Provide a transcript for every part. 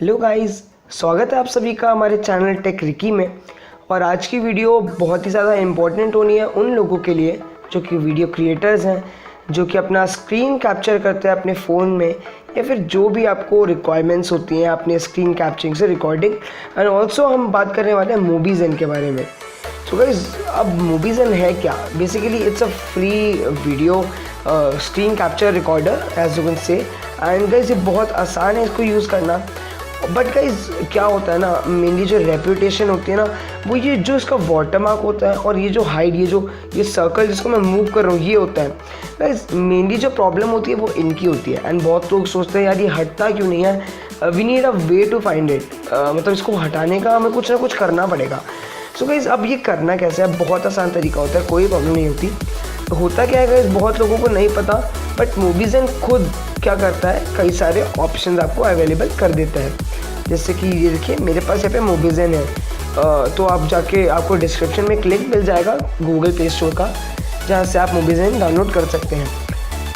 Hello guys, स्वागत है आप सभी का हमारे चैनल टेक रिकी में। और आज की वीडियो बहुत ही ज़्यादा इम्पोर्टेंट होनी है उन लोगों के लिए जो कि वीडियो क्रिएटर्स हैं, जो कि अपना स्क्रीन कैप्चर करते हैं अपने फ़ोन में, या फिर जो भी आपको रिक्वायरमेंट्स होती हैं अपने स्क्रीन कैप्चरिंग से रिकॉर्डिंग। एंड ऑल्सो हम बात करने वाले हैं मूवीज़न के बारे में। सो गाइस, अब मूवीज़न है क्या? Basically it's a free video screen capture recorder as you can say. And guys, ये बहुत आसान है इसको यूज़ करना। बट गाइज क्या होता है ना, मेनली जो रेपुटेशन होती है ना, वो ये जो इसका वाटरमार्क होता है और ये जो हाइट, ये सर्कल जिसको मैं मूव कर रहा हूँ, ये होता है। गाइज मेनली जो प्रॉब्लम होती है वो इनकी होती है। एंड बहुत लोग सोचते हैं यार ये हटता क्यों नहीं है, we need a way to find it. मतलब इसको हटाने का हमें कुछ ना कुछ करना पड़ेगा। सो गाइज अब ये करना कैसे है? बहुत आसान तरीका होता है, कोई प्रॉब्लम नहीं होती। होता क्या है गाइज, बहुत लोगों को नहीं पता, बट मूवीज़न खुद क्या करता है, कई सारे ऑप्शंस आपको अवेलेबल कर देता है। जैसे कि ये देखिए, मेरे पास यहाँ पे मूवीज़न है, तो आप जाके आपको डिस्क्रिप्शन में एक लिंक मिल जाएगा गूगल प्ले स्टोर का, जहाँ से आप मूवीज़न डाउनलोड कर सकते हैं।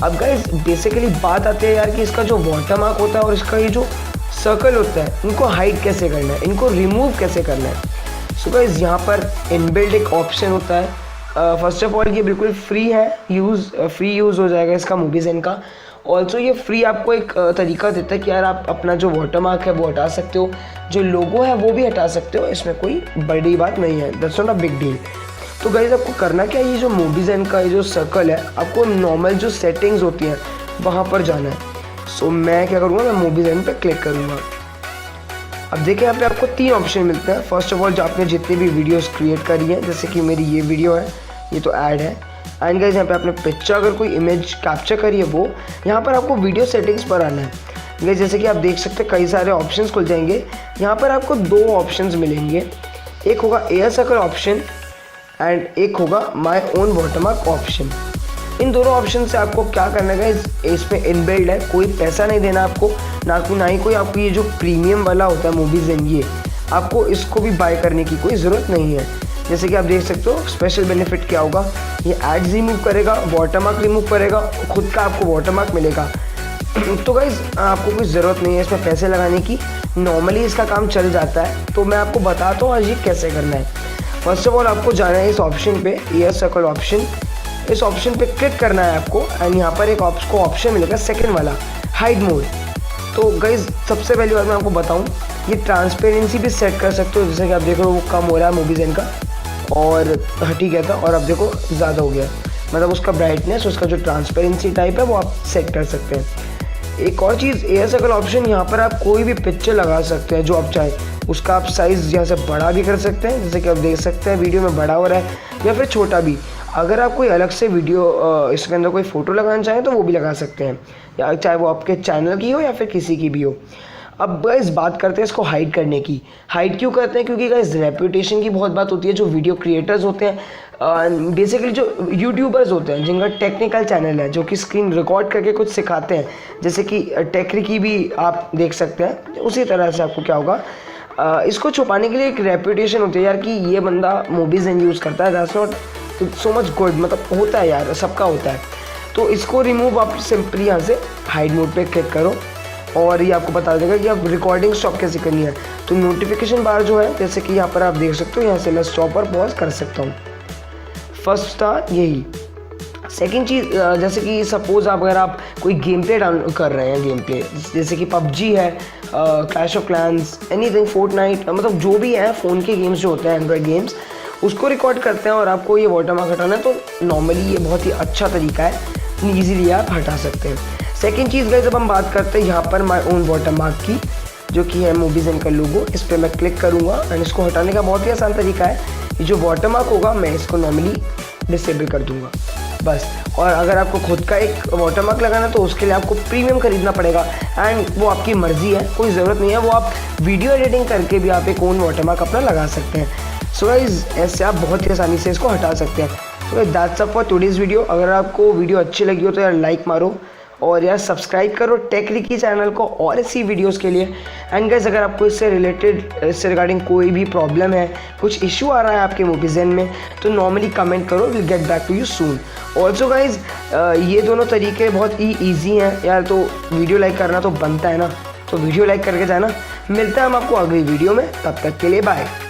अब गाइज बेसिकली बात आती है यार कि इसका जो वाटरमार्क होता है और इसका ये जो सर्कल होता है, इनको हाइड कैसे करना है, इनको रिमूव कैसे करना है। सो गाइज यहाँ पर इनबिल्ट एक ऑप्शन होता है। फर्स्ट ऑफ ऑल ये बिल्कुल फ्री है, फ्री यूज़ हो जाएगा इसका मूवीज़न का। ऑल्सो ये फ्री आपको एक तरीका देता है कि यार आप अपना जो वाटरमार्क है वो हटा सकते हो, जो लोगो है वो भी हटा सकते हो, इसमें कोई बड़ी बात नहीं है, that's not a big deal. तो गाइज आपको करना क्या है, ये जो मूवीज़न का ये जो सर्कल है, आपको नॉर्मल जो सेटिंग्स होती हैं वहाँ पर जाना है। सो मैं क्या करूँगा, मैं मूवीज़न पे क्लिक करूँगा। अब देखिए यहाँ पे आपको 3 ऑप्शन मिलते हैं। फर्स्ट ऑफ ऑल जो आपने जितनी भी वीडियोस क्रिएट करी है, जैसे कि मेरी ये वीडियो है, ये तो ऐड है। एंड गाइस यहाँ पे आपने पिक्चर अगर कोई इमेज कैप्चर करी है, वो यहाँ पर आपको वीडियो सेटिंग्स पर आना है। गाइस जैसे कि आप देख सकते हैं कई सारे ऑप्शंस खुल जाएंगे। यहाँ पर आपको 2 ऑप्शंस मिलेंगे, एक होगा एयर सर्कल ऑप्शन एंड एक होगा माई ओन वाटरमार्क ऑप्शन। इन दोनों ऑप्शन से आपको क्या करना है, इसमें इनबिल्ड है, कोई पैसा नहीं देना आपको, ना ही कोई आपको ये जो प्रीमियम वाला होता है मूवीज़न, ये आपको इसको भी बाय करने की कोई ज़रूरत नहीं है। जैसे कि आप देख सकते हो स्पेशल बेनिफिट क्या होगा, ये एड्स रिमूव करेगा, वाटरमार्क रिमूव करेगा, खुद का आपको वाटरमार्क मिलेगा। तो गाइज आपको कोई ज़रूरत नहीं है इसमें पैसे लगाने की, नॉर्मली इसका काम चल जाता है। तो मैं आपको बताता हूँ आज ये कैसे करना है। फर्स्ट ऑफ ऑल आपको जाना है इस ऑप्शन पे, एयर सर्कल ऑप्शन, इस ऑप्शन पे क्लिक करना है आपको। एंड यहाँ पर एक आपको ऑप्शन मिलेगा सेकंड वाला, हाइड मोड। तो गाइज सबसे पहली बात मैं आपको बताऊँ, ये ट्रांसपेरेंसी भी सेट कर सकते हो। जैसे कि आप देखो वो कम हो रहा है मूवीज़न का, और हट ही गया था, और अब देखो ज़्यादा हो गया, मतलब उसका ब्राइटनेस, उसका जो ट्रांसपेरेंसी टाइप है वो आप सेट कर सकते हैं। एक और चीज़, एयर सर्कल ऑप्शन, यहाँ पर आप कोई भी पिक्चर लगा सकते हैं जो आप चाहें, उसका आप साइज़ यहाँ से बड़ा भी कर सकते हैं, जैसे कि आप देख सकते हैं वीडियो में बड़ा हो रहा है, या फिर छोटा भी। अगर आप कोई अलग से वीडियो इसके अंदर कोई फ़ोटो लगाना चाहें तो वो भी लगा सकते हैं, या चाहे वो आपके चैनल की हो या फिर किसी की भी हो। अब गाइस बात करते हैं इसको हाइड करने की। हाइड क्यों करते हैं? क्योंकि गाइस रेपुटेशन की बहुत बात होती है। जो वीडियो क्रिएटर्स होते हैं, बेसिकली जो यूट्यूबर्स होते हैं जिनका टेक्निकल चैनल है, जो कि स्क्रीन रिकॉर्ड करके कुछ सिखाते हैं, जैसे कि टेक रिकी भी आप देख सकते हैं, उसी तरह से आपको क्या होगा, इसको छुपाने के लिए एक रेपुटेशन होती है यार कि ये बंदा मूवीज़न यूज़ करता है, that's not so much good, मतलब होता है यार, सबका होता है। तो इसको रिमूव आप सिंपली यहाँ से हाइड मोड पे क्लिक करो, और ये आपको बता देगा कि आप रिकॉर्डिंग स्टॉप कैसे करनी है। तो नोटिफिकेशन बार जो है, जैसे कि यहाँ पर आप देख सकते हो, यहाँ से मैं स्टॉप और पॉज कर सकता हूँ। फर्स्ट था यही। सेकंड चीज़, जैसे कि सपोज़ अगर आप कोई गेम प्ले डाउनलोड कर रहे हैं, गेम प्ले जैसे कि पबजी है, Clash of Clans, anything, Fortnite, मतलब जो भी है फ़ोन के गेम्स जो होते हैं, एंड्रॉयड गेम्स, उसको रिकॉर्ड करते हैं और आपको ये वाटरमार्क हटाना है, तो नॉर्मली ये बहुत ही अच्छा तरीका है, ईजीली आप हटा सकते हैं। सेकंड चीज़ गाइस, जब हम बात करते हैं यहाँ पर माय ओन वाटरमार्क की, जो कि है मूवीज़न का लोगो, इस पर मैं क्लिक करूँगा एंड इसको हटाने का बहुत ही आसान तरीका है। ये जो वाटरमार्क होगा मैं इसको नॉर्मली डिसेबल कर दूँगा बस। और अगर आपको खुद का एक वाटरमार्क लगाना तो उसके लिए आपको प्रीमियम खरीदना पड़ेगा, एंड वो आपकी मर्ज़ी है, कोई ज़रूरत नहीं है, वो आप वीडियो एडिटिंग करके भी आप एक ओन वाटरमार्क अपना लगा सकते हैं। सो गाइस ऐसे आप बहुत ही आसानी से इसको हटा सकते हैं। तो that's up for today's video. अगर आपको वीडियो अच्छी लगी हो तो यार लाइक मारो, और यार सब्सक्राइब करो टेक रिकी चैनल को और ऐसी वीडियोस के लिए। एंड गाइस अगर आपको इससे रिलेटेड, इससे रिगार्डिंग कोई भी प्रॉब्लम है, कुछ इशू आ रहा है आपके मूवीज़न में, तो नॉर्मली कमेंट करो, will get back to you soon. Also guys ये दोनों तरीके बहुत ही ईजी हैं यार, तो वीडियो लाइक करना तो बनता है ना, तो वीडियो लाइक करके जाना। मिलते हैं हम आपको अगली वीडियो में, तब तक के लिए बाय।